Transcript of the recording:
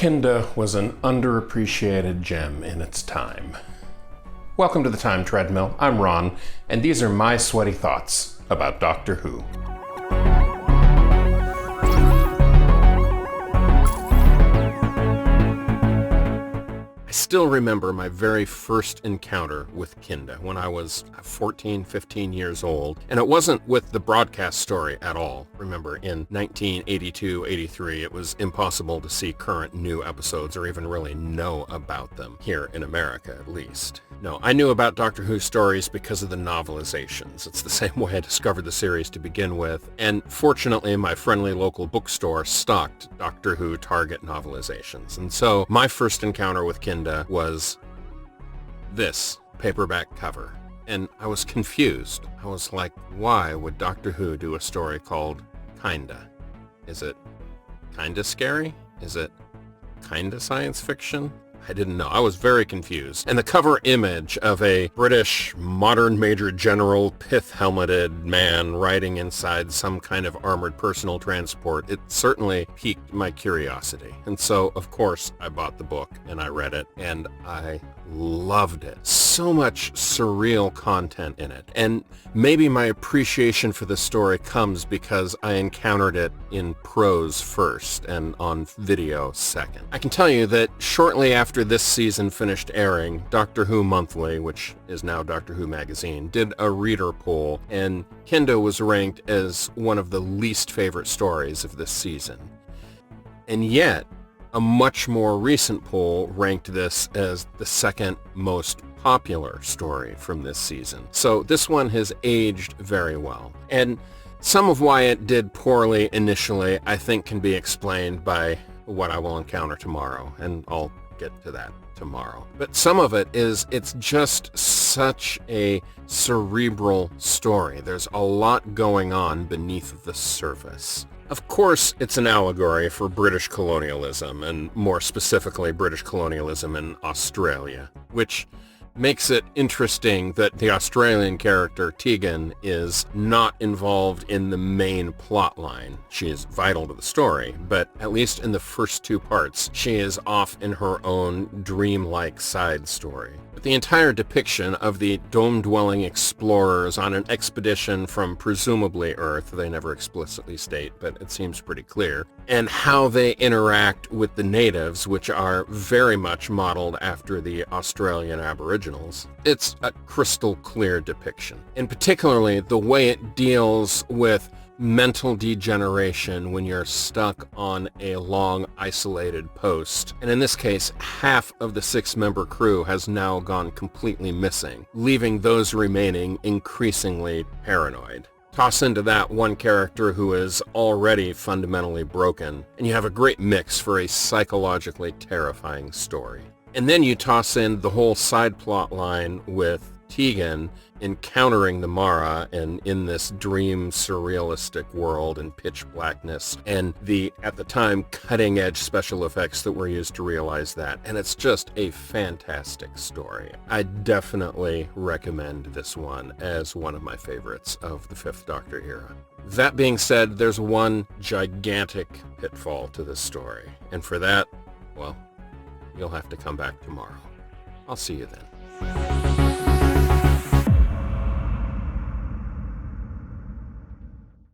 Kinda was an underappreciated gem in its time. Welcome to the Time Treadmill. I'm Ron, and these are my sweaty thoughts about Doctor Who. I still remember my very first encounter with Kinda when I was 14, 15 years old, and it wasn't with the broadcast story at all. Remember, in 1982, 83, it was impossible to see current new episodes or even really know about them, here in America at least. No, I knew about Doctor Who stories because of the novelizations. It's the same way I discovered the series to begin with, and fortunately my friendly local bookstore stocked Doctor Who Target novelizations. And so my first encounter with Kinda was this paperback cover. And I was confused. I was like, why would Doctor Who do a story called Kinda? Is it kinda scary? Is it kinda science fiction? I didn't know. I was very confused. And the cover image of a British modern Major General pith-helmeted man riding inside some kind of armored personal transport, it certainly piqued my curiosity. And so, of course, I bought the book and I read it and I loved it. So much surreal content in it. And maybe my appreciation for the story comes because I encountered it in prose first and on video second. I can tell you that shortly after this season finished airing, Doctor Who Monthly, which is now Doctor Who Magazine, did a reader poll, and Kinda was ranked as one of the least favorite stories of this season. And yet, a much more recent poll ranked this as the second most popular story from this season. So this one has aged very well. And some of why it did poorly initially, I think, can be explained by what I will encounter tomorrow, and I'll get to that tomorrow. But some of it is, it's just such a cerebral story. There's a lot going on beneath the surface. Of course, it's an allegory for British colonialism, and more specifically British colonialism in Australia, which makes it interesting that the Australian character Tegan is not involved in the main plot line. She is vital to the story, but at least in the first two parts, she is off in her own dreamlike side story. But the entire depiction of the dome-dwelling explorers on an expedition from presumably Earth, they never explicitly state, but it seems pretty clear, and how they interact with the natives, which are very much modeled after the Australian Aboriginals. It's a crystal clear depiction. And particularly the way it deals with mental degeneration when you're stuck on a long isolated post. And in this case, half of the 6-member crew has now gone completely missing, leaving those remaining increasingly paranoid. Toss into that one character who is already fundamentally broken, and you have a great mix for a psychologically terrifying story. And then you toss in the whole side plot line with Tegan encountering the Mara and in this dream surrealistic world and pitch blackness and the, at the time, cutting edge special effects that were used to realize that. And it's just a fantastic story. I definitely recommend this one as one of my favorites of the Fifth Doctor era. That being said, there's one gigantic pitfall to this story. And for that, well, you'll have to come back tomorrow. I'll see you then.